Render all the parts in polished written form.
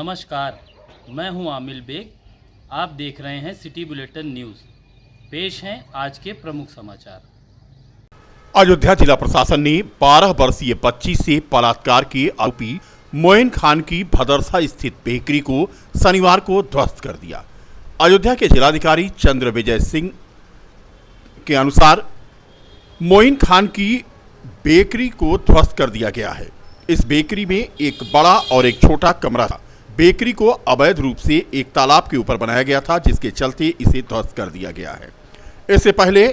नमस्कार, मैं हूं आमिल बेग। आप देख रहे हैं सिटी बुलेटिन न्यूज़। पेश हैं आज के प्रमुख समाचार। अयोध्या जिला प्रशासन ने 12 वर्षीय बच्ची से बलात्कार के आरोपी मोइन खान की भदरसा स्थित बेकरी को शनिवार को ध्वस्त कर दिया। अयोध्या के जिलाधिकारी चंद्र विजय सिंह के अनुसार मोइन खान की बेकरी को ध्वस्त कर दिया गया है। इस बेकरी में एक बड़ा और एक छोटा कमरा था। बेकरी को अवैध रूप से एक तालाब के ऊपर बनाया गया था, जिसके चलते इसे ध्वस्त कर दिया गया है। इससे पहले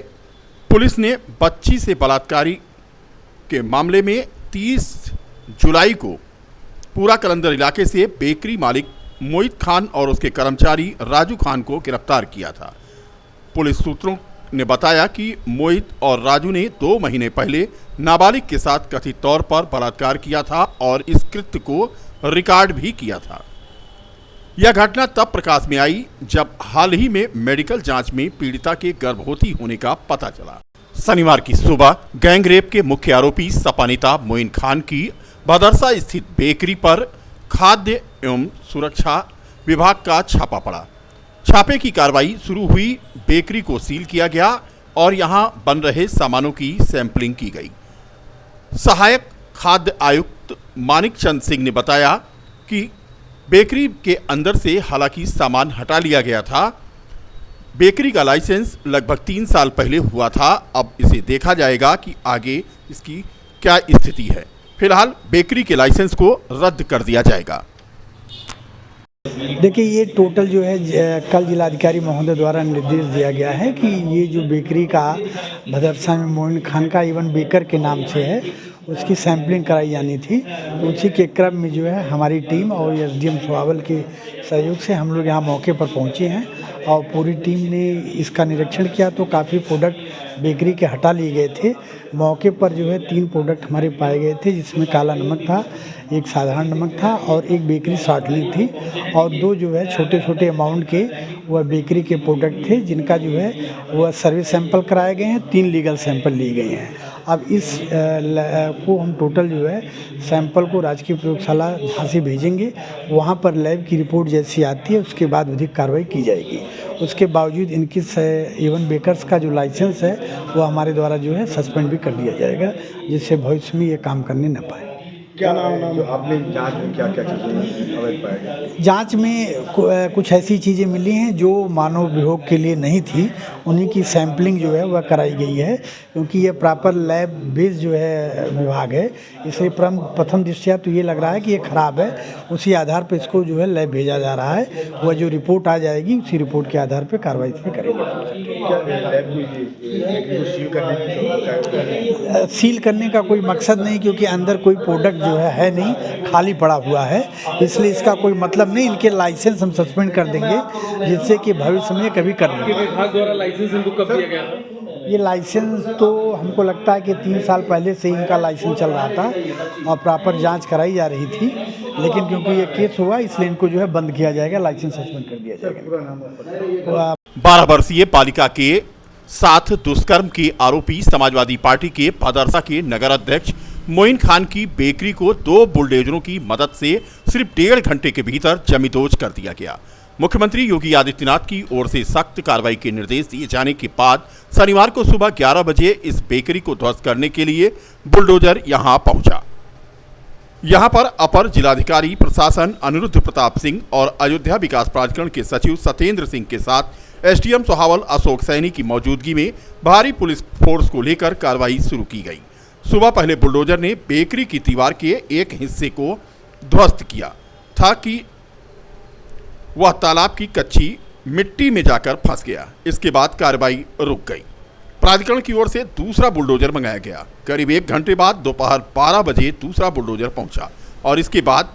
पुलिस ने बच्ची से बलात्कारी के मामले में 30 जुलाई को पूरा कलंदर इलाके से बेकरी मालिक मोहित खान और उसके कर्मचारी राजू खान को गिरफ्तार किया था। पुलिस सूत्रों ने बताया कि मोहित और राजू ने 2 महीने पहले नाबालिग के साथ कथित तौर पर बलात्कार किया था और इस कृत्य को रिकॉर्ड भी किया था। यह घटना तब प्रकाश में आई जब हाल ही में मेडिकल जांच में पीड़िता के गर्भवती होने का पता चला। शनिवार की सुबह गैंगरेप के मुख्य आरोपी सपा नेता मोइन खान की भदरसा स्थित बेकरी पर खाद्य एवं सुरक्षा विभाग का छापा पड़ा। छापे की कार्रवाई शुरू हुई, बेकरी को सील किया गया और यहां बन रहे सामानों की सैंपलिंग की गई। सहायक खाद्य आयुक्त मानिक चंद सिंह ने बताया कि बेकरी के अंदर से हालांकि सामान हटा लिया गया था। बेकरी का लाइसेंस लगभग 3 साल पहले हुआ था। अब इसे देखा जाएगा कि आगे इसकी क्या स्थिति है। फिलहाल बेकरी के लाइसेंस को रद्द कर दिया जाएगा। देखिए, ये टोटल जो है कल जिलाधिकारी महोदय द्वारा निर्देश दिया गया है कि ये जो बेकरी का भदरसा में मोइन खान का इवन बेकर के नाम से है, उसकी सैंपलिंग कराई जानी थी। उसी के क्रम में जो है हमारी टीम और एसडीएम सुहावल के सहयोग से हम लोग यहाँ मौके पर पहुँचे हैं और पूरी टीम ने इसका निरीक्षण किया तो काफ़ी प्रोडक्ट बेकरी के हटा लिए गए थे। मौके पर जो है 3 प्रोडक्ट हमारे पाए गए थे, जिसमें काला नमक था, एक साधारण नमक था और एक बेकरी सॉल्टली थी और 2 जो है छोटे छोटे अमाउंट के वह बेकरी के प्रोडक्ट थे, जिनका जो है वह सर्विस सैंपल कराए गए हैं। 3 लीगल सैंपल लिए गए हैं। अब इस को हम टोटल जो है सैंपल को राजकीय प्रयोगशाला झांसी भेजेंगे। वहाँ पर लैब की रिपोर्ट जैसी आती है उसके बाद विधिक कार्रवाई की जाएगी। उसके बावजूद इनकी इवन बेकर्स का जो लाइसेंस है वो हमारे द्वारा जो है सस्पेंड भी कर दिया जाएगा, जिससे भविष्य में ये काम करने न पाए। क्या नाम जो आपने जांच में क्या क्या चीज़ें अवैध पाया गया? जांच में कुछ ऐसी चीज़ें मिली हैं जो मानव उपभोग के लिए नहीं थी, उन्हीं की सैंपलिंग जो है वह कराई गई है। क्योंकि ये प्रॉपर लैब बेस्ड जो है विभाग है, इसलिए प्रथम दृष्टया तो ये लग रहा है कि ये ख़राब है। उसी आधार पर इसको जो है लैब भेजा जा रहा है। वह जो रिपोर्ट आ जाएगी उसी रिपोर्ट के आधार पर कार्रवाई इसमें करेंगे। सील करने का कोई मकसद नहीं, क्योंकि अंदर कोई प्रोडक्ट जो है नहीं, खाली पड़ा हुआ है, इसलिए इसका कोई मतलब नहीं। इनके लाइसेंस हम सस्पेंड कर देंगे, जिससे कि भविष्य में कभी करना। विभाग द्वारा लाइसेंस इनको कब दिया गया था? ये लाइसेंस तो हमको लगता है कि 3 साल पहले से इनका लाइसेंस चल रहा था और प्रॉपर जांच कराई जा रही थी, लेकिन क्योंकि ये केस हुआ इसलिए इनको जो है बंद किया जाएगा, लाइसेंस सस्पेंड कर दिया जाएगा। 12 वर्षीय बालिका के साथ दुष्कर्म के आरोपी समाजवादी पार्टी के भदरसा के नगर अध्यक्ष मोइन खान की बेकरी को 2 बुलडोजरों की मदद से सिर्फ 1.5 घंटे के भीतर जमींदोज कर दिया गया। मुख्यमंत्री योगी आदित्यनाथ की ओर से सख्त कार्रवाई के निर्देश दिए जाने के बाद शनिवार को सुबह 11 बजे इस बेकरी को ध्वस्त करने के लिए बुलडोजर यहां पहुंचा। यहां पर अपर जिलाधिकारी प्रशासन अनिरुद्ध प्रताप सिंह और अयोध्या विकास प्राधिकरण के सचिव सत्येंद्र सिंह के साथ एसडीएम सोहावल अशोक सैनी की मौजूदगी में भारी पुलिस फोर्स को लेकर कार्रवाई शुरू की गई। सुबह पहले बुलडोजर ने बेकरी की दीवार के एक हिस्से को ध्वस्त किया था कि वह तालाब की कच्ची मिट्टी में जाकर फंस गया। इसके बाद कार्रवाई रुक गई। प्राधिकरण की ओर से दूसरा बुलडोजर मंगाया गया। करीब 1 घंटे बाद दोपहर 12 बजे दूसरा बुलडोजर पहुंचा और इसके बाद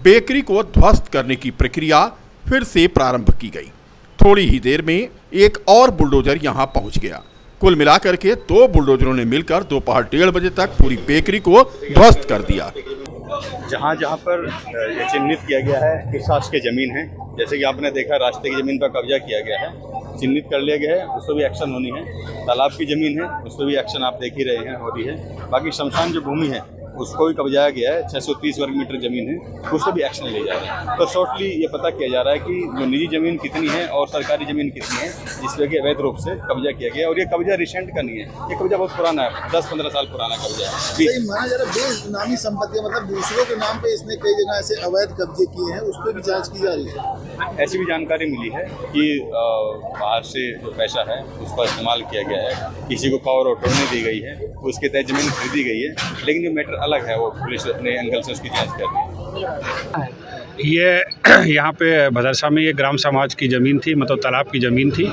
बेकरी को ध्वस्त करने की प्रक्रिया फिर से प्रारंभ की गई। थोड़ी ही देर में एक और बुलडोजर यहां पहुंच गया। कुल मिलाकर के 2 बुलडोजरों ने मिलकर दोपहर 1:30 बजे तक पूरी बेकरी को ध्वस्त कर दिया। जहाँ जहाँ पर ये चिन्हित किया गया है किस शास की ज़मीन है, जैसे कि आपने देखा रास्ते की ज़मीन पर कब्जा किया गया है, चिन्हित कर लिया गया है, उस पर भी एक्शन होनी है। तालाब की ज़मीन है, उस पर भी एक्शन आप देख ही रहे हैं हो रही है। बाकी शमशान जो भूमि है उसको भी कब्जाया गया है, 630 वर्ग मीटर ज़मीन है, उस पर भी एक्शन लिया जा रहा है। तो शॉर्टली ये पता किया जा रहा है कि जो निजी ज़मीन कितनी है और सरकारी ज़मीन कितनी है जिस पर अवैध रूप से कब्जा किया गया। और ये कब्जा रिसेंट का नहीं है, ये कब्जा बहुत पुराना है, 10-15 साल पुराना कब्जा है। सही माना जा रहा है, बेनामी संपत्ति मतलब दूसरों के नाम पे इसने कई जगह ऐसे अवैध कब्जे किए हैं, उस पर भी जांच की जा रही है। ऐसी भी जानकारी मिली है कि बाहर से जो पैसा है उसका इस्तेमाल किया गया है, किसी को पावर ऑफ अटॉर्नी दी गई है, उसके तहत ज़मीन खरीदी गई है, लेकिन जो मैटर अलग है वो पुलिस अपने एंगल से उसकी जांच कर रही है। ये यहाँ पे भदरसा में ये ग्राम समाज की ज़मीन थी, मतलब तालाब की ज़मीन थी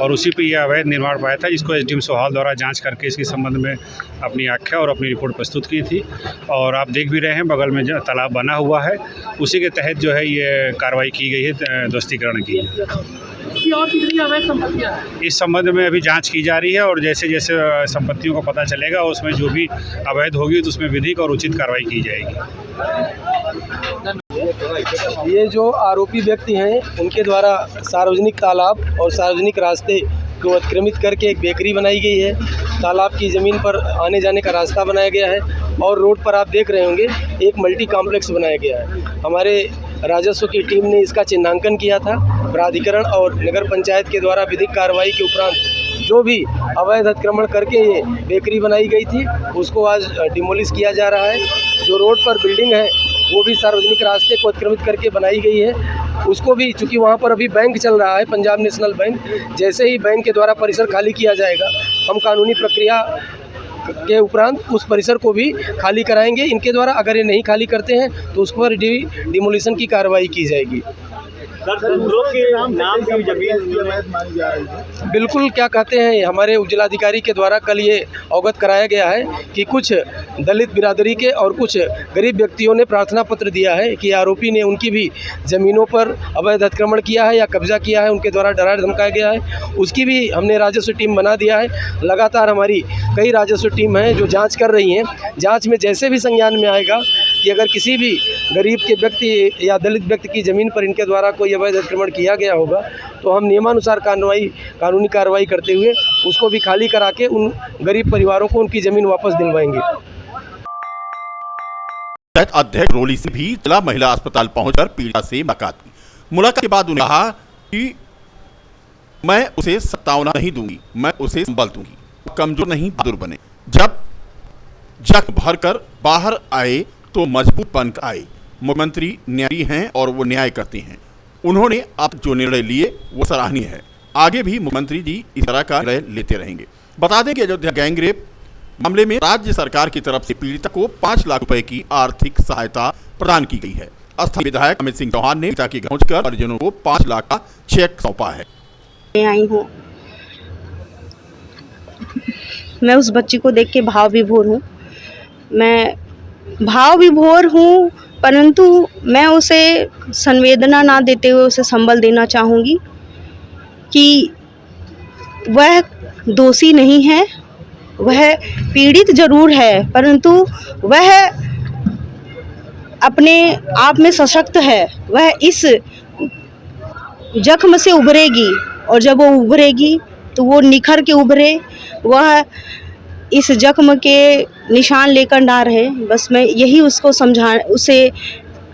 और उसी पे ये अवैध निर्माण पाया था, जिसको एसडीएम सोहाल द्वारा जांच करके इसके संबंध में अपनी आख्या और अपनी रिपोर्ट प्रस्तुत की थी। और आप देख भी रहे हैं बगल में जो तालाब बना हुआ है उसी के तहत जो है ये कार्रवाई की गई है, ध्वस्तीकरण की। और कितनी अवैध संपत्तियां हैं? इस संबंध में अभी जांच की जा रही है और जैसे जैसे संपत्तियों को पता चलेगा उसमें जो भी अवैध होगी तो उसमें विधिक और उचित कार्रवाई की जाएगी। ये जो आरोपी व्यक्ति हैं उनके द्वारा सार्वजनिक तालाब और सार्वजनिक रास्ते को अतिक्रमित करके एक बेकरी बनाई गई है। तालाब की ज़मीन पर आने जाने का रास्ता बनाया गया है और रोड पर आप देख रहे होंगे एक मल्टी कॉम्प्लेक्स बनाया गया है। हमारे राजस्व की टीम ने इसका चिन्हांकन किया था। प्राधिकरण और नगर पंचायत के द्वारा विधिक कार्रवाई के उपरांत जो भी अवैध अतिक्रमण करके ये बेकरी बनाई गई थी उसको आज डिमोलिश किया जा रहा है। जो रोड पर बिल्डिंग है वो भी सार्वजनिक रास्ते को अतिक्रमित करके बनाई गई है, उसको भी, चूँकि वहाँ पर अभी बैंक चल रहा है, पंजाब नेशनल बैंक, जैसे ही बैंक के द्वारा परिसर खाली किया जाएगा हम कानूनी प्रक्रिया के उपरांत उस परिसर को भी खाली कराएंगे। इनके द्वारा अगर ये नहीं खाली करते हैं तो उस पर डिमोलिशन की कार्रवाई की जाएगी। बिल्कुल, क्या कहते हैं, हमारे उपजिलाधिकारी के द्वारा कल ये अवगत कराया गया है कि कुछ दलित बिरादरी के और कुछ गरीब व्यक्तियों ने प्रार्थना पत्र दिया है कि आरोपी ने उनकी भी ज़मीनों पर अवैध अतिक्रमण किया है या कब्जा किया है, उनके द्वारा डरा धमकाया गया है। उसकी भी हमने राजस्व टीम बना दिया है। लगातार हमारी कई राजस्व टीम हैं जो जाँच कर रही हैं। जाँच में जैसे भी संज्ञान में आएगा कि अगर किसी भी गरीब के व्यक्ति या दलित व्यक्ति की ज़मीन पर इनके द्वारा कोई अवैध अतिक्रमण किया गया होगा तो हम नियमानुसार कानूनी कार्रवाई करते हुए उसको भी खाली करा के उन गरीब परिवारों को उनकी ज़मीन वापस दिलवाएंगे। अध्यक्ष रोली सिंह भी जिला महिला अस्पताल पहुंचकर पीड़िता से मुलाकात की। मुलाकात के बाद उन्होंने कहा कि मैं उसे सतावना नहीं दूंगी, मैं उसे संबल दूंगी, कमजोर नहीं बहादुर बने। जब जख्म भरकर बाहर आए तो मजबूत बनकर आए। मुख्यमंत्री न्यायी हैं और वो न्याय करते हैं। उन्होंने अब जो निर्णय लिए वो सराहनीय है। आगे भी मुख्यमंत्री जी इस तरह का निर्णय लेते रहेंगे। बता दें कि अयोध्या गैंगरेप मामले में राज्य सरकार की तरफ से पीड़िता को 5 लाख रुपए की आर्थिक सहायता प्रदान की गई है। स्थानीय विधायक अमित सिंह चौहान ने पिता की घर पहुंचकर परिजनों को 5 लाख का चेक सौंपा है। आई हूँ, मैं उस बच्ची को देख के भाव विभोर हूँ, परंतु मैं उसे संवेदना ना देते हुए उसे संबल देना चाहूँगी कि वह दोषी नहीं है, वह पीड़ित जरूर है, परंतु वह अपने आप में सशक्त है। वह इस जख्म से उभरेगी और जब वो उभरेगी तो वो निखर के उभरे, वह इस जख्म के निशान लेकर ना रहे। बस मैं यही उसको उसे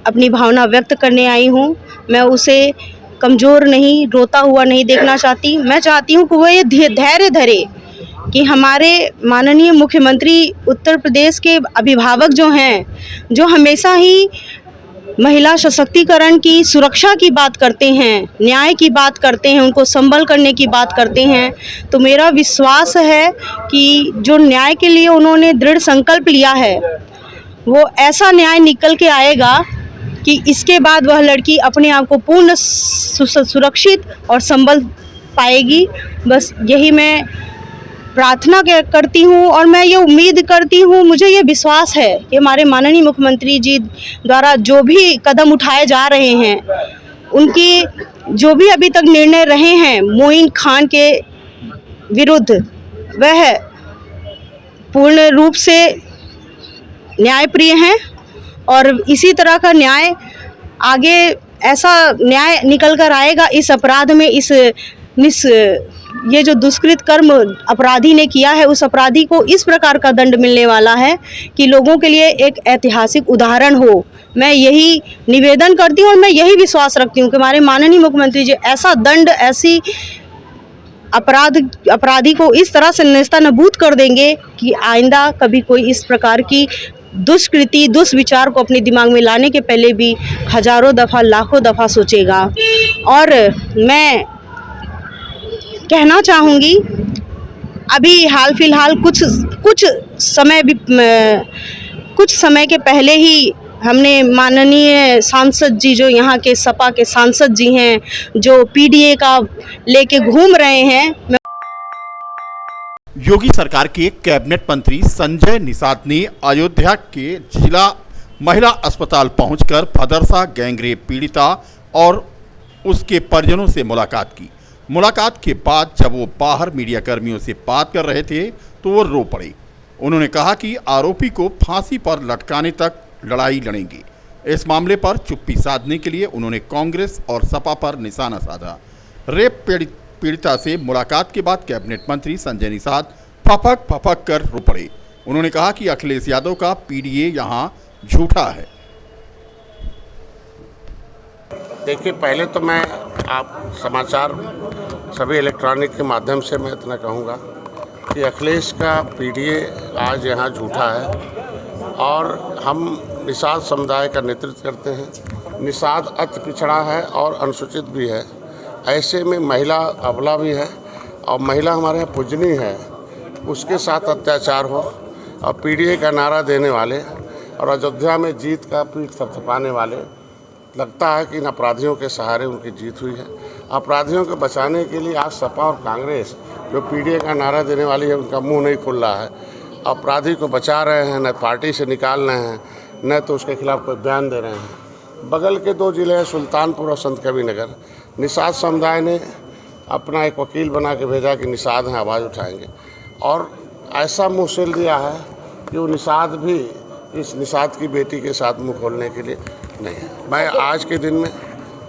अपनी भावना व्यक्त करने आई हूँ। मैं उसे कमज़ोर नहीं, रोता हुआ नहीं देखना चाहती। मैं चाहती हूँ कि वो ये धैर्य धरे कि हमारे माननीय मुख्यमंत्री उत्तर प्रदेश के अभिभावक जो हैं, जो हमेशा ही महिला सशक्तिकरण की, सुरक्षा की बात करते हैं, न्याय की बात करते हैं, उनको संबल करने की बात करते हैं, तो मेरा विश्वास है कि जो न्याय के लिए उन्होंने दृढ़ संकल्प लिया है वो ऐसा न्याय निकल के आएगा कि इसके बाद वह लड़की अपने आप को पूर्ण सुरक्षित और संबल पाएगी। बस यही मैं प्रार्थना करती हूँ और मैं ये उम्मीद करती हूँ, मुझे ये विश्वास है कि हमारे माननीय मुख्यमंत्री जी द्वारा जो भी कदम उठाए जा रहे हैं, उनकी जो भी अभी तक निर्णय रहे हैं मोइन खान के विरुद्ध, वह पूर्ण रूप से न्यायप्रिय हैं और इसी तरह का न्याय आगे, ऐसा न्याय निकल कर आएगा इस अपराध में, इस ये जो दुष्कृत कर्म अपराधी ने किया है, उस अपराधी को इस प्रकार का दंड मिलने वाला है कि लोगों के लिए एक ऐतिहासिक उदाहरण हो। मैं यही निवेदन करती हूँ और मैं यही विश्वास रखती हूँ कि हमारे माननीय मुख्यमंत्री जी ऐसा दंड, ऐसी अपराधी को इस तरह से नेस्तनाबूद कर देंगे कि आइंदा कभी कोई इस प्रकार की दुष्कृति, दुष्विचार को अपने दिमाग में लाने के पहले भी हजारों दफ़ा, लाखों दफ़ा सोचेगा। और मैं कहना चाहूँगी, अभी हाल फिलहाल कुछ समय के पहले ही हमने माननीय सांसद जी, जो यहाँ के सपा के सांसद जी हैं, जो पीडीए का लेके घूम रहे हैं, योगी सरकार के कैबिनेट मंत्री संजय निषाद ने अयोध्या के जिला महिला अस्पताल पहुंचकर भदरसा गैंगरेप पीड़िता और उसके परिजनों से मुलाकात की। मुलाकात के बाद जब वो बाहर मीडिया कर्मियों से बात कर रहे थे तो वो रो पड़े। उन्होंने कहा कि आरोपी को फांसी पर लटकाने तक लड़ाई लड़ेंगे। इस मामले पर चुप्पी साधने के लिए उन्होंने कांग्रेस और सपा पर निशाना साधा। रेप पीड़िता से मुलाकात के बाद कैबिनेट मंत्री संजय निषाद फपक कर रो पड़े। उन्होंने कहा कि अखिलेश यादव का पीडीए यहां झूठा है। देखिए, पहले तो मैं आप समाचार सभी इलेक्ट्रॉनिक के माध्यम से मैं इतना कहूँगा कि अखिलेश का पीडीए आज यहाँ झूठा है और हम निषाद समुदाय का नेतृत्व करते हैं। निषाद अति पिछड़ा है और अनुसूचित भी है। ऐसे में महिला अबला भी है और महिला हमारे यहाँ पूजनीय है, उसके साथ अत्याचार हो और पीडीए का नारा देने वाले और अयोध्या में जीत का पीठ थपथपाने वाले, लगता है कि इन अपराधियों के सहारे उनकी जीत हुई है। अपराधियों को बचाने के लिए आज सपा और कांग्रेस, जो पीडीए का नारा देने वाली है, उनका मुंह नहीं खुल रहा है। अपराधी को बचा रहे हैं, न पार्टी से निकाल रहे हैं, न तो उसके खिलाफ कोई बयान दे रहे हैं। बगल के 2 जिले हैं सुल्तानपुर और संत कबीर नगर। निषाद समुदाय ने अपना एक वकील बना के भेजा कि निषाद हैं, आवाज़ उठाएंगे, और ऐसा मुँह सिल दिया है कि वो निषाद भी इस निषाद की बेटी के साथ मुँह खोलने के लिए नहीं है। मैं आज के दिन में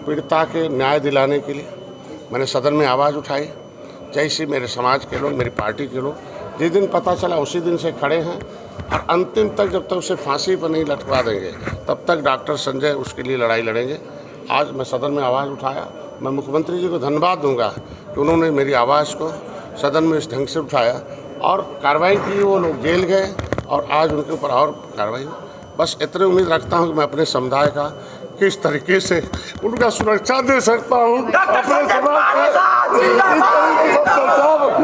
पीड़िता के न्याय दिलाने के लिए मैंने सदन में आवाज़ उठाई। जैसे मेरे समाज के लोग, मेरी पार्टी के लोग जिस दिन पता चला उसी दिन से खड़े हैं और अंतिम तक, जब तक उसे फांसी पर नहीं लटका देंगे तब तक डॉक्टर संजय उसके लिए लड़ाई लड़ेंगे। आज मैं सदन में आवाज़ उठाया। मैं मुख्यमंत्री जी को धन्यवाद दूंगा कि उन्होंने मेरी आवाज़ को सदन में इस ढंग से उठाया और कार्रवाई की। वो लोग जेल गए और आज उनके ऊपर और कार्रवाई हुई। बस इतनी उम्मीद रखता हूं कि मैं अपने समुदाय का किस तरीके से उनका सुरक्षा दे सकता हूं। अपने समाज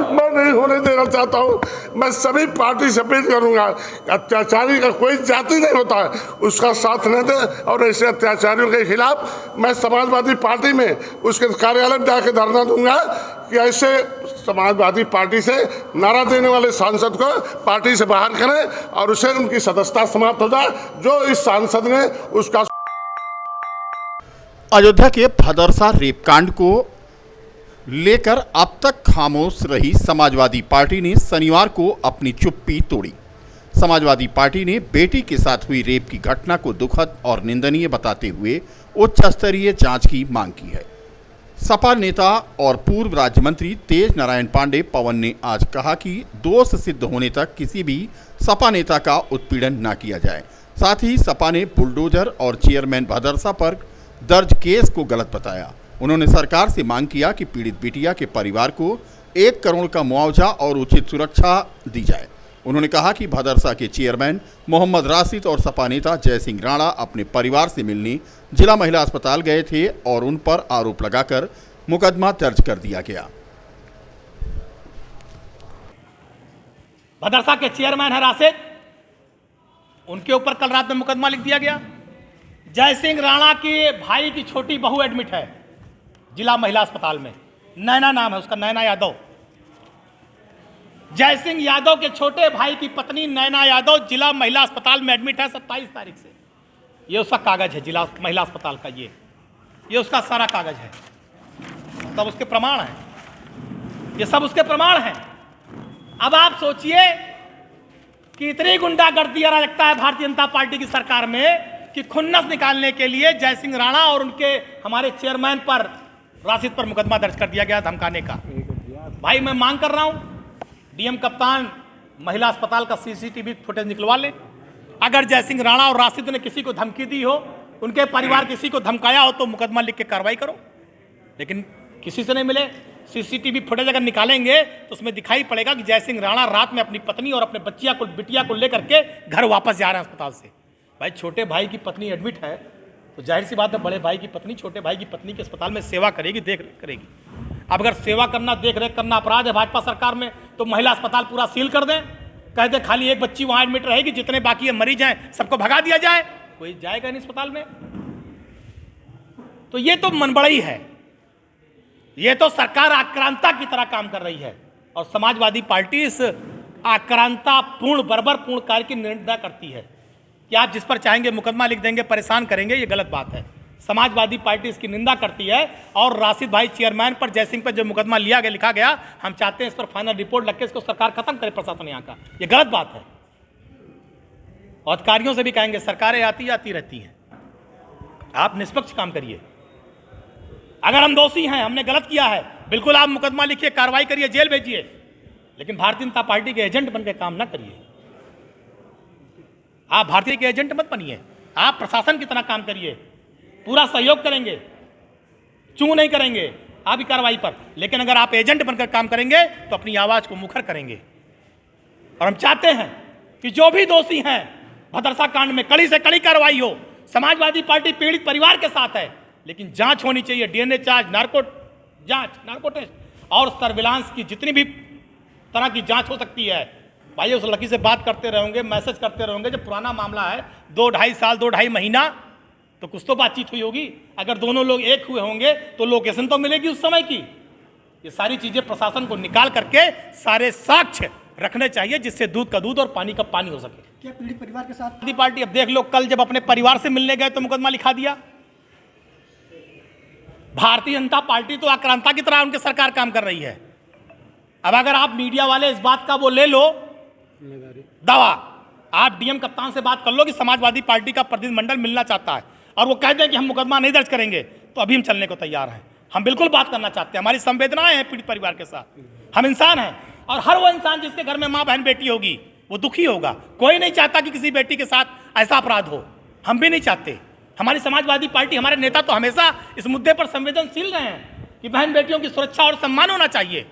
मैं नहीं होने देना चाहता हूं। मैं सभी पार्टी से अपील करूंगा, अत्याचारी का कोई जाति नहीं होता है, उसका साथ न दे। और ऐसे अत्याचारियों के खिलाफ मैं समाजवादी पार्टी में उसके कार्यालय में जाकर धरना दूंगा कि ऐसे समाजवादी पार्टी से नारा देने वाले सांसद को पार्टी से बाहर करें और उसे उनकी सदस्यता समाप्त हो जाए, जो इस सांसद ने उसका। अयोध्या के भदरसा रेपकांड को लेकर अब तक खामोश रही समाजवादी पार्टी ने शनिवार को अपनी चुप्पी तोड़ी। समाजवादी पार्टी ने बेटी के साथ हुई रेप की घटना को दुखद और निंदनीय बताते हुए उच्च स्तरीय जांच की मांग की है। सपा नेता और पूर्व राज्य मंत्री तेज नारायण पांडे पवन ने आज कहा कि दोष सिद्ध होने तक किसी भी सपा नेता का उत्पीड़न न किया जाए। साथ ही सपा ने बुलडोजर और चेयरमैन भदरसा पर दर्ज केस को गलत बताया। उन्होंने सरकार से मांग किया कि पीड़ित बिटिया के परिवार को 1 करोड़ का मुआवजा और उचित सुरक्षा दी जाए। उन्होंने कहा कि भदरसा के चेयरमैन मोहम्मद राशिद और सपा नेता जय सिंह राणा अपने परिवार से मिलने जिला महिला अस्पताल गए थे और उन पर आरोप लगाकर मुकदमा दर्ज कर दिया गया। भदरसा के चेयरमैन है राशिद, उनके ऊपर कल रात में मुकदमा लिख दिया गया। जय सिंह राणा के भाई की छोटी बहू एडमिट है जिला महिला अस्पताल में, नैना नाम है उसका, नैना यादव। जय सिंह यादव के छोटे भाई की पत्नी नैना यादव जिला महिला अस्पताल में एडमिट है 27 तारीख से। ये उसका कागज है जिला महिला अस्पताल का, ये उसका सारा कागज है, सब उसके प्रमाण है, ये सब उसके प्रमाण हैं। अब आप सोचिए कि इतनी गुंडागर्दी अराजकता है भारतीय जनता पार्टी की सरकार में कि खुन्नस निकालने के लिए जय सिंह राणा और उनके हमारे चेयरमैन पर, राशिद पर मुकदमा दर्ज कर दिया गया धमकाने का। भाई मैं मांग कर रहा हूँ डीएम कप्तान महिला अस्पताल का सीसीटीवी फुटेज निकलवा ले। अगर जयसिंह राणा और राशिद ने किसी को धमकी दी हो, उनके परिवार किसी को धमकाया हो, तो मुकदमा लिख के कार्रवाई करो। लेकिन किसी से नहीं मिले। सीसीटीवी फुटेज अगर निकालेंगे तो उसमें दिखाई पड़ेगा कि जयसिंह राणा रात में अपनी पत्नी और अपने बिटिया को लेकर के घर वापस जा रहे हैं अस्पताल से। भाई छोटे भाई की पत्नी एडमिट है तो जाहिर सी बात है बड़े भाई की पत्नी छोटे भाई की पत्नी के अस्पताल में सेवा करेगी, देख रेख करेगी। अब अगर सेवा करना देख रेख करना अपराध है भाजपा सरकार में, तो महिला अस्पताल पूरा सील कर दें, कह दे खाली एक बच्ची वहां एडमिट रहेगी, जितने बाकी मरीज हैं सबको भगा दिया जाए, कोई जाएगा नहीं अस्पताल में। तो ये तो मनबड़ई है, ये तो सरकार आक्रांता की तरह काम कर रही है और समाजवादी पार्टी इस आक्रांतापूर्ण बर्बरपूर्ण कार्य की निंदा करती है कि आप जिस पर चाहेंगे मुकदमा लिख देंगे, परेशान करेंगे, ये गलत बात है। समाजवादी पार्टी इसकी निंदा करती है और राशिद भाई चेयरमैन पर जयसिंह पर जो मुकदमा लिखा गया, हम चाहते हैं इस पर फाइनल रिपोर्ट लग के इसको सरकार खत्म करे, प्रशासन यहाँ का, ये गलत बात है। और अधिकारियों से भी कहेंगे सरकारें आती रहती हैं, आप निष्पक्ष काम करिए। अगर हम दोषी हैं, हमने गलत किया है, बिल्कुल आप मुकदमा लिखिए, कार्रवाई करिए, जेल भेजिए, लेकिन भारतीय जनता पार्टी के एजेंट बनकर काम ना करिए। आप भारतीय के एजेंट मत बनिए, आप प्रशासन की तरह काम करिए, पूरा सहयोग करेंगे, चूं नहीं करेंगे आपकी कार्रवाई पर, लेकिन अगर आप एजेंट बनकर काम करेंगे तो अपनी आवाज को मुखर करेंगे। और हम चाहते हैं कि जो भी दोषी हैं भदरसा कांड में कड़ी से कड़ी कार्रवाई हो। समाजवादी पार्टी पीड़ित परिवार के साथ है, लेकिन जांच होनी चाहिए, डीएनए जांच, नार्को टेस्ट और सर्विलांस की जितनी भी तरह की जांच हो सकती है। भाई उस लड़की से बात करते रहोगे, मैसेज करते रहोगे, जब पुराना मामला है 2-2.5 साल 2-2.5 महीना, तो कुछ तो बातचीत हुई होगी। अगर दोनों लोग एक हुए होंगे तो लोकेशन तो मिलेगी उस समय की। ये सारी चीजें प्रशासन को निकाल करके सारे साक्ष्य रखने चाहिए, जिससे दूध का दूध और पानी का पानी हो सके। क्या पीड़ित परिवार के साथ पार्टी अब देख लो, कल जब अपने परिवार से मिलने गए तो मुकदमा लिखा दिया। भारतीय जनता पार्टी तो आक्रांता की तरह उनकी सरकार काम कर रही है। अब अगर आप मीडिया वाले इस बात का वो ले लो दावा, आप डीएम कप्तान से बात कर लो कि समाजवादी पार्टी का प्रतिनिधिमंडल मिलना चाहता है और वो कह दें कि हम मुकदमा नहीं दर्ज करेंगे, तो अभी हम चलने को तैयार हैं। हम बिल्कुल बात करना चाहते हैं, हमारी संवेदनाएं हैं पीड़ित परिवार के साथ, हम इंसान हैं और हर वो इंसान जिसके घर में माँ बहन बेटी होगी वो दुखी होगा। कोई नहीं चाहता कि किसी बेटी के साथ ऐसा अपराध हो, हम भी नहीं चाहते। हमारी समाजवादी पार्टी, हमारे नेता तो हमेशा इस मुद्दे पर संवेदनशील रहे हैं कि बहन बेटियों की सुरक्षा और सम्मान होना चाहिए।